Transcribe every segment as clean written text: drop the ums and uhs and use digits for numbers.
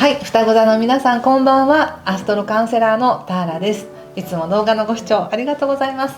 はい、双子座の皆さんこんばんは。アストロカウンセラーのターラです。いつも動画のご視聴ありがとうございます。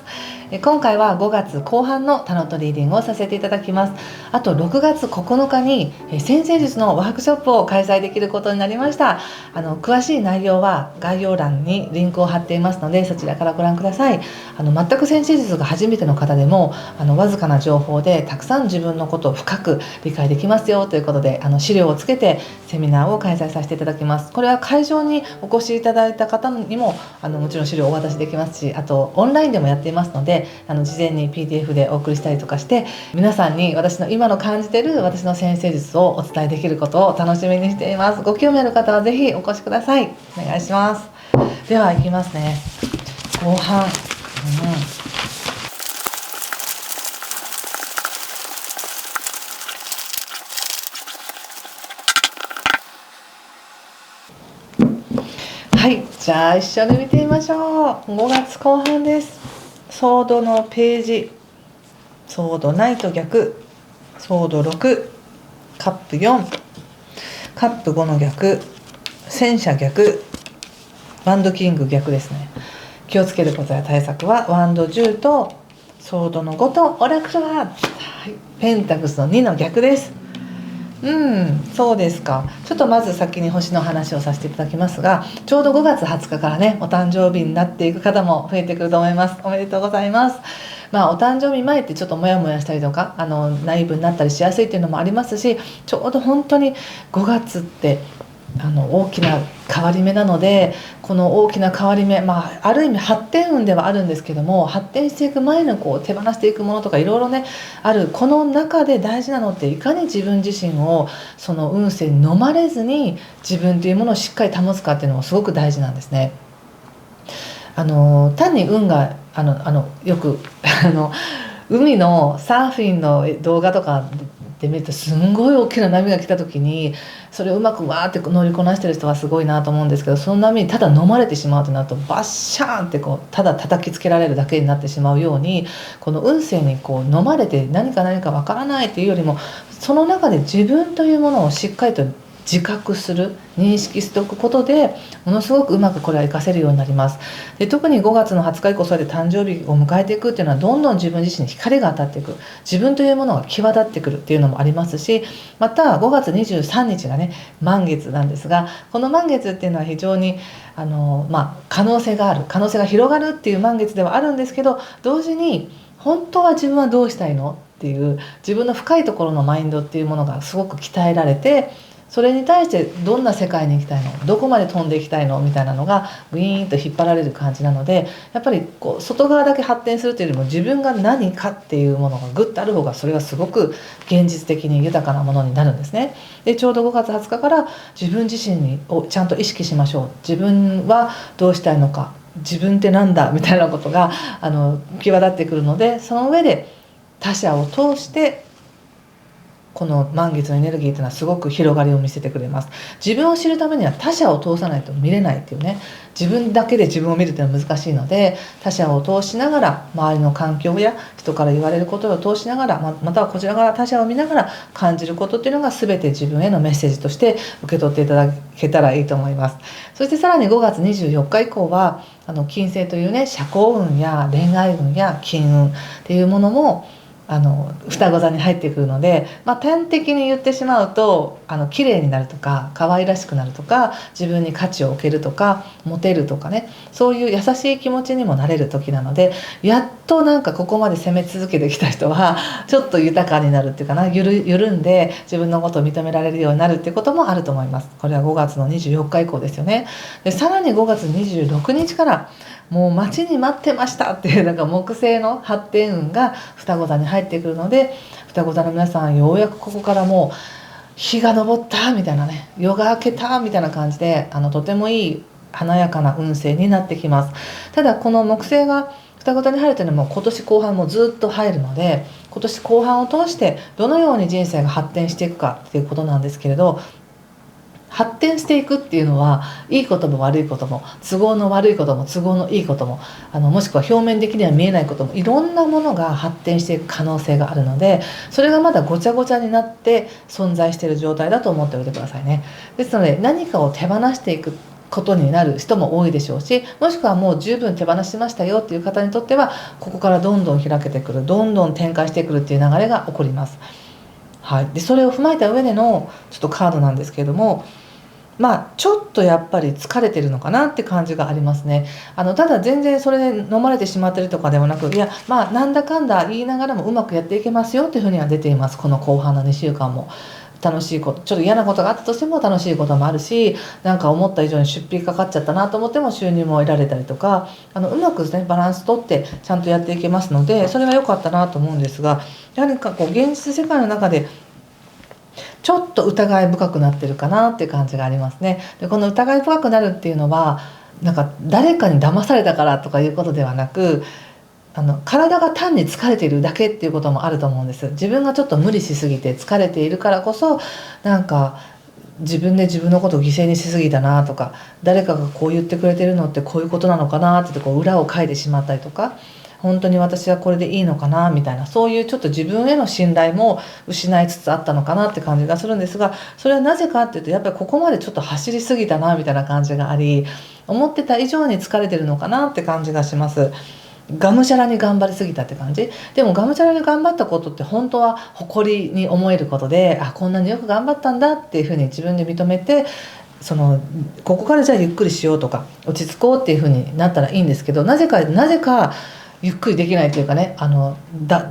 今回は5月後半のタロットリーディングをさせていただきます。あと6月9日に占星術のワークショップを開催できることになりました。詳しい内容は概要欄にリンクを貼っていますので、そちらからご覧ください。全く占星術が初めての方でもわずかな情報でたくさん自分のことを深く理解できますよということで、資料をつけてセミナーを開催させていただきます。これは会場にお越しいただいた方にももちろん資料をお渡しできますし、あとオンラインでもやっていますので、事前に PDF でお送りしたりとかして、皆さんに私の今の感じている私の占星術をお伝えできることを楽しみにしています。ご興味ある方はぜひお越しください。お願いします。では行きますね。後半、はい、じゃあ一緒に見てみましょう。5月後半です。ソードのページ、ソードナイト逆、ソード6、カップ4、カップ5の逆、戦車逆、ワンドキング逆ですね。気をつけることや対策はワンド10とソードの5とオラクルハーツ、ペンタクスの2の逆です。そうですか。ちょっとまず先に星の話をさせていただきますが、ちょうど5月20日からね、お誕生日になっていく方も増えてくると思います。おめでとうございます。お誕生日前ってちょっとモヤモヤしたりとかナイーブになったりしやすいっていうのもありますし、ちょうど本当に5月って大きな変わり目なので、この大きな変わり目、ある意味発展運ではあるんですけども、発展していく前の手放していくものとかいろいろねある。この中で大事なのって、いかに自分自身をその運勢に飲まれずに自分というものをしっかり保つかっていうのもすごく大事なんですね。単に運がよく海のサーフィンの動画とかで見ると、すんごい大きな波が来た時にそれをうまくわーって乗りこなしてる人はすごいなと思うんですけど、その波にただ飲まれてしまうとなると、バッシャーンってただ叩きつけられるだけになってしまうように、この運勢に飲まれて何かわからないっていうよりも、その中で自分というものをしっかりと自覚する、認識しておくことでものすごくうまくこれは活かせるようになります。で、特に5月の20日以降、それで誕生日を迎えていくっていうのは、どんどん自分自身に光が当たっていく、自分というものが際立ってくるっていうのもありますし、また5月23日がね満月なんですが、この満月っていうのは非常に可能性が広がるっていう満月ではあるんですけど、同時に本当は自分はどうしたいのっていう自分の深いところのマインドっていうものがすごく鍛えられて、それに対してどんな世界に行きたいの、どこまで飛んでいきたいのみたいなのがウィーンと引っ張られる感じなので、やっぱり外側だけ発展するというよりも、自分が何かっていうものがグッとある方が、それがすごく現実的に豊かなものになるんですね。で、ちょうど5月20日から自分自身をちゃんと意識しましょう。自分はどうしたいのか、自分ってなんだみたいなことが際立ってくるので、その上で他者を通してこの満月のエネルギーというのはすごく広がりを見せてくれます。自分を知るためには他者を通さないと見れないっていうね、自分だけで自分を見るっていうのは難しいので、他者を通しながら、周りの環境や人から言われることを通しながら、またはこちらから他者を見ながら感じることっていうのが、全て自分へのメッセージとして受け取っていただけたらいいと思います。そしてさらに5月24日以降は金星というね、社交運や恋愛運や金運っていうものも双子座に入ってくるので、端的に言ってしまうと綺麗になるとか、可愛らしくなるとか、自分に価値を置けるとか、モテるとかね、そういう優しい気持ちにもなれる時なので、やっとここまで攻め続けてきた人はちょっと豊かになるっていうかな、緩んで自分のことを認められるようになるっていうこともあると思います。これは5月の24日以降ですよね。で、さらに5月26日からもう待ちに待ってましたっていう木星の発展運が双子座に入ってくるので、双子座の皆さん、ようやくここからもう日が昇ったみたいなね、夜が明けたみたいな感じでとてもいい華やかな運勢になってきます。ただこの木星が双子座に入るというのも今年後半もずっと入るので、今年後半を通してどのように人生が発展していくかっていうことなんですけれど、発展していくっていうのはいいことも悪いことも都合の悪いことも都合のいいことももしくは表面的には見えないこともいろんなものが発展していく可能性があるので、それがまだごちゃごちゃになって存在している状態だと思っておいてくださいね。ですので何かを手放していくことになる人も多いでしょうし、もしくはもう十分手放しましたよっていう方にとってはここからどんどん開けてくる、どんどん展開してくるっていう流れが起こります。はい、でそれを踏まえた上でのちょっとカードなんですけれども、ちょっとやっぱり疲れてるのかなって感じがありますね。ただ全然それで飲まれてしまってるとかではなく、いやなんだかんだ言いながらもうまくやっていけますよっていうふうには出ています。この後半の2週間も楽しいこと、ちょっと嫌なことがあったとしても楽しいこともあるし、なんか思った以上に出費かかっちゃったなと思っても収入も得られたりとか、うまくですねバランス取ってちゃんとやっていけますので、それは良かったなと思うんですが、やはりこう現実世界の中でちょっと疑い深くなってるかなっていう感じがありますね。でこの疑い深くなるっていうのはなんか誰かに騙されたからとかいうことではなく、体が単に疲れているだけっていうこともあると思うんです。自分がちょっと無理しすぎて疲れているからこそ、なんか自分で自分のことを犠牲にしすぎたなとか、誰かがこう言ってくれてるのってこういうことなのかなってこう裏をかいてしまったりとか、本当に私はこれでいいのかなみたいな、そういうちょっと自分への信頼も失いつつあったのかなって感じがするんですが、それはなぜかっていうと、やっぱりここまでちょっと走りすぎたなみたいな感じがあり、思ってた以上に疲れてるのかなって感じがします。がむしゃらに頑張りすぎたって感じ。でもがむしゃらに頑張ったことって本当は誇りに思えることで、こんなによく頑張ったんだっていうふうに自分で認めて、ここからじゃあゆっくりしようとか落ち着こうっていうふうになったらいいんですけど、なぜかゆっくりできないというかね、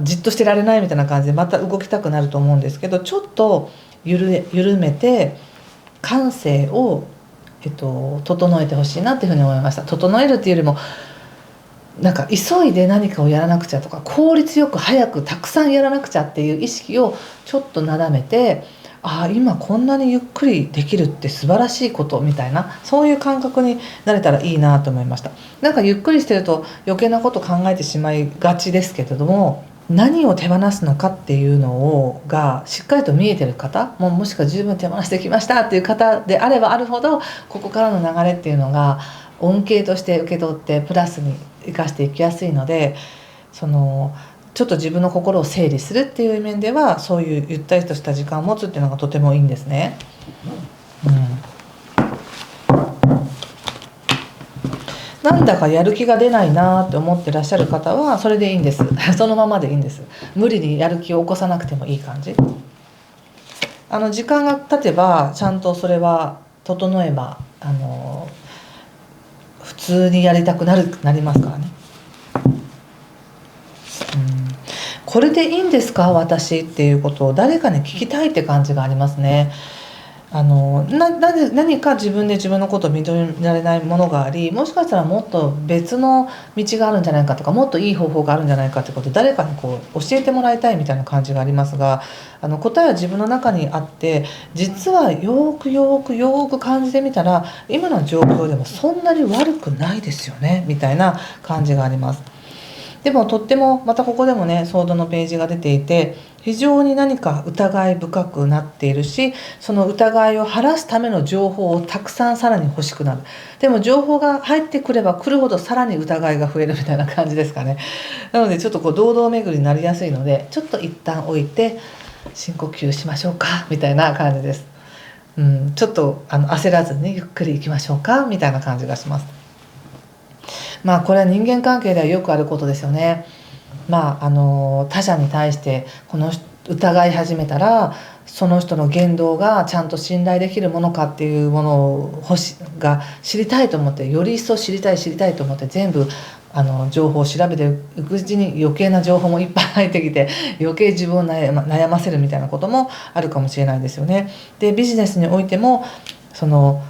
じっとしてられないみたいな感じでまた動きたくなると思うんですけど、ちょっと緩めて感性を、整えてほしいなっていうふうに思いました。整えるっていうよりも、なんか急いで何かをやらなくちゃとか、効率よく早くたくさんやらなくちゃっていう意識をちょっとなだめて、今こんなにゆっくりできるって素晴らしいことみたいな、そういう感覚になれたらいいなと思いました。なんかゆっくりしてると余計なこと考えてしまいがちですけれども、何を手放すのかっていうのがしっかりと見えてる方もしくは十分手放してきましたっていう方であればあるほど、ここからの流れっていうのが恩恵として受け取ってプラスに生かしていきやすいので、ちょっと自分の心を整理するっていう面では、そういうゆったりとした時間を持つっていうのがとてもいいんですね。なんだかやる気が出ないなって思ってらっしゃる方はそれでいいんですそのままでいいんです。無理にやる気を起こさなくてもいい感じ。時間が経てばちゃんとそれは整えば普通にやりたくなりますからね。これでいいんですか私っていうことを誰かに聞きたいって感じがありますね。何か自分で自分のことを認められないものがあり、もしかしたらもっと別の道があるんじゃないかとか、もっといい方法があるんじゃないかってことを誰かにこう教えてもらいたいみたいな感じがありますが、答えは自分の中にあって、実はよーく感じてみたら今の状況でもそんなに悪くないですよねみたいな感じがあります。でもとってもまたここでもねソードのページが出ていて、非常に何か疑い深くなっているし、その疑いを晴らすための情報をたくさんさらに欲しくなる。でも情報が入ってくれば来るほどさらに疑いが増えるみたいな感じですかね。なのでちょっとこう堂々巡りになりやすいので、ちょっと一旦置いて深呼吸しましょうかみたいな感じです。ちょっと焦らずにゆっくり行きましょうかみたいな感じがします。これは人間関係ではよくあることですよね。他者に対して疑い始めたら、その人の言動がちゃんと信頼できるものかっていうものをが知りたいと思って、より一層知りたいと思って全部情報を調べていくうちに余計な情報もいっぱい入ってきて、余計自分を悩ませるみたいなこともあるかもしれないですよね。でビジネスにおいても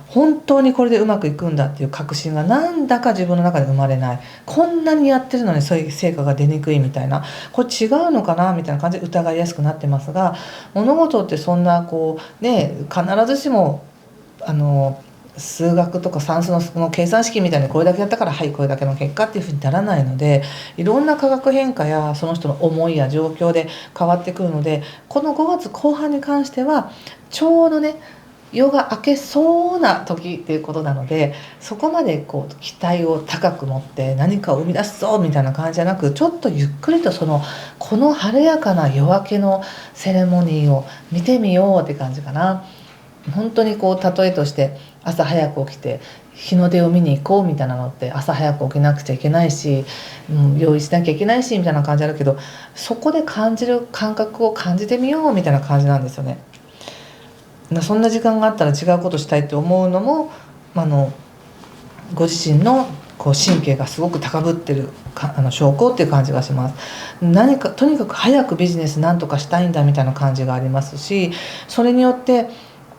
本当にこれでうまくいくんだっていう確信がなんだか自分の中で生まれない。こんなにやってるのにそういう成果が出にくいみたいな、これ違うのかなみたいな感じで疑いやすくなってますが、物事ってそんな必ずしも数学とか算数のその計算式みたいにこれだけやったからこれだけの結果っていうふうにならないので、いろんな化学変化やその人の思いや状況で変わってくるので、この5月後半に関してはちょうどね夜が明けそうな時っていうことなので、そこまでこう期待を高く持って何かを生み出すぞみたいな感じじゃなく、ちょっとゆっくりとこの晴れやかな夜明けのセレモニーを見てみようって感じかな。本当にこう例えとして朝早く起きて日の出を見に行こうみたいなのって朝早く起きなくちゃいけないし、用意しなきゃいけないしみたいな感じあるけど、そこで感じる感覚を感じてみようみたいな感じなんですよね。そんな時間があったら違うことしたいって思うのも、ご自身のこう神経がすごく高ぶってる証拠っていう感じがします。何かとにかく早くビジネスなんとかしたいんだみたいな感じがありますし、それによって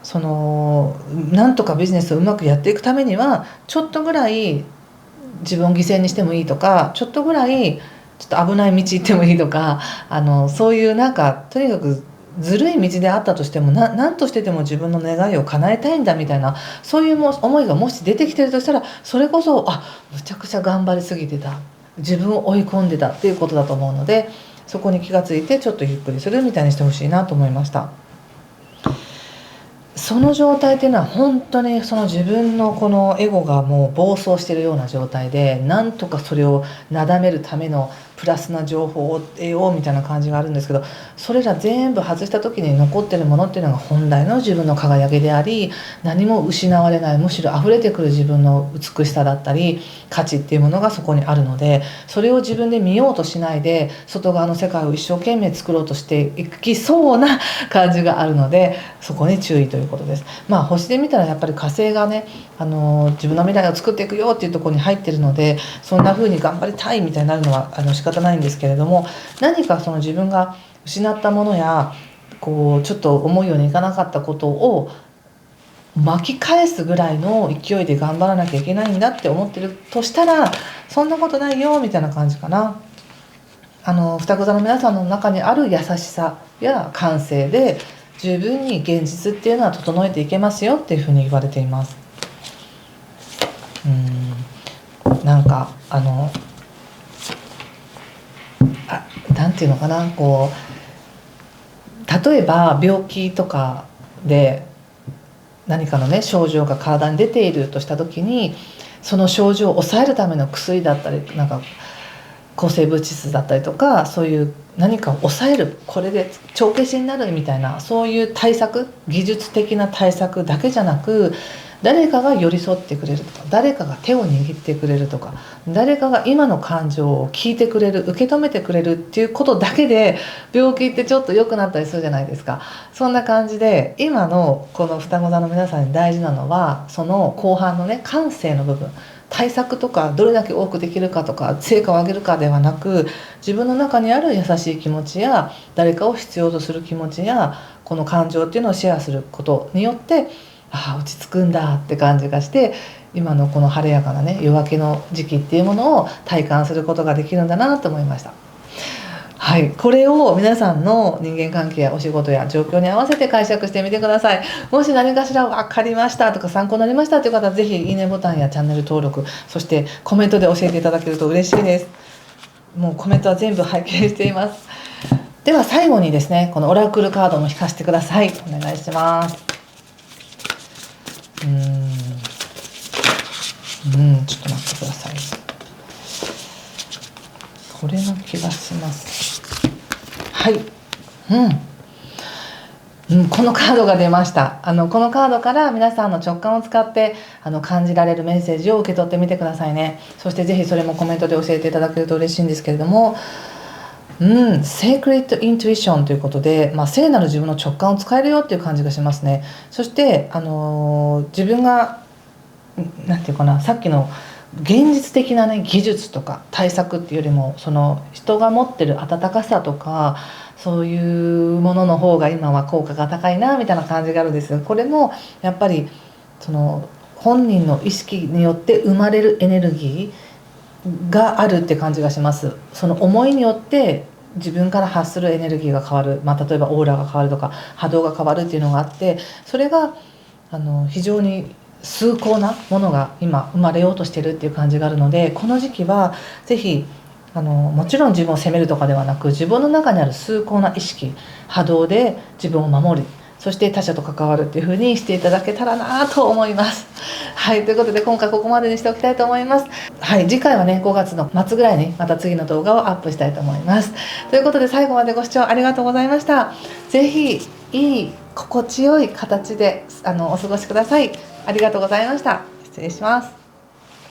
なんとかビジネスをうまくやっていくためにはちょっとぐらい自分を犠牲にしてもいいとか、ちょっとぐらいちょっと危ない道行ってもいいとか、そういうなんかとにかくずるい道であったとしても何としてでも自分の願いを叶えたいんだみたいな、そういう思いがもし出てきてるとしたら、それこそむちゃくちゃ頑張りすぎてた、自分を追い込んでたっていうことだと思うので、そこに気がついてちょっとゆっくりするみたいにしてほしいなと思いました。その状態っていうのは本当にその自分のこのエゴがもう暴走しているような状態で、なんとかそれをなだめるためのプラスな情報を得ようみたいな感じがあるんですけど、それら全部外した時に残ってるものっていうのが本来の自分の輝きであり、何も失われない、むしろ溢れてくる自分の美しさだったり価値っていうものがそこにあるので、それを自分で見ようとしないで外側の世界を一生懸命作ろうとしていきそうな感じがあるので、そこに注意ということです。星で見たらやっぱり火星がね、自分の未来を作っていくよっていうところに入ってるので、そんな風に頑張りたいみたいになるのは仕方ないんですけれども、何か自分が失ったものやこうちょっと思うようにいかなかったことを巻き返すぐらいの勢いで頑張らなきゃいけないんだって思ってるとしたら、そんなことないよみたいな感じかな。双子座の皆さんの中にある優しさや感性で十分に現実っていうのは整えていけますよっていうふうに言われています。なんかなんていうのかな、こう例えば病気とかで何かのね症状が体に出ているとした時に、その症状を抑えるための薬だったり、なんか抗生物質だったりとか、そういう何かを抑える、これで帳消しになるみたいな、そういう対策、技術的な対策だけじゃなく、誰かが寄り添ってくれるとか、誰かが手を握ってくれるとか、誰かが今の感情を聞いてくれる、受け止めてくれるっていうことだけで病気ってちょっと良くなったりするじゃないですか。そんな感じで今のこの双子座の皆さんに大事なのは、その後半のね感性の部分、対策とかどれだけ多くできるかとか成果を上げるかではなく、自分の中にある優しい気持ちや誰かを必要とする気持ちやこの感情っていうのをシェアすることによって、落ち着くんだって感じがして、今のこの晴れやかなね夜明けの時期っていうものを体感することができるんだなと思いました。はい、これを皆さんの人間関係やお仕事や状況に合わせて解釈してみてください。もし何かしら分かりましたとか参考になりましたという方は、ぜひいいねボタンやチャンネル登録、そしてコメントで教えていただけると嬉しいです。もうコメントは全部拝見しています。では最後にですね、このオラクルカードも引かせてください。お願いします。ちょっと待ってください。これの気がします。はい、このカードが出ました。このカードから皆さんの直感を使って感じられるメッセージを受け取ってみてくださいね。そしてぜひそれもコメントで教えていただけると嬉しいんですけれども、Sacred Intuition ということで、聖なる自分の直感を使えるよっていう感じがしますね。そして、自分がなんていうかな、さっきの現実的なね技術とか対策っていうよりも、その人が持ってる温かさとかそういうものの方が今は効果が高いなみたいな感じがあるんですが、これもやっぱりその本人の意識によって生まれるエネルギーがあるって感じがします。その思いによって自分から発するエネルギーが変わる、例えばオーラが変わるとか波動が変わるっていうのがあって、それが非常に崇高なものが今生まれようとしてるっていう感じがあるので、この時期はぜひもちろん自分を責めるとかではなく、自分の中にある崇高な意識、波動で自分を守る、そして他者と関わるっていう風にしていただけたらなと思います。はい、ということで今回ここまでにしておきたいと思います。はい、次回はね5月の末ぐらいにまた次の動画をアップしたいと思います。ということで最後までご視聴ありがとうございました。ぜひいい心地よい形でお過ごしください。ありがとうございました。失礼します。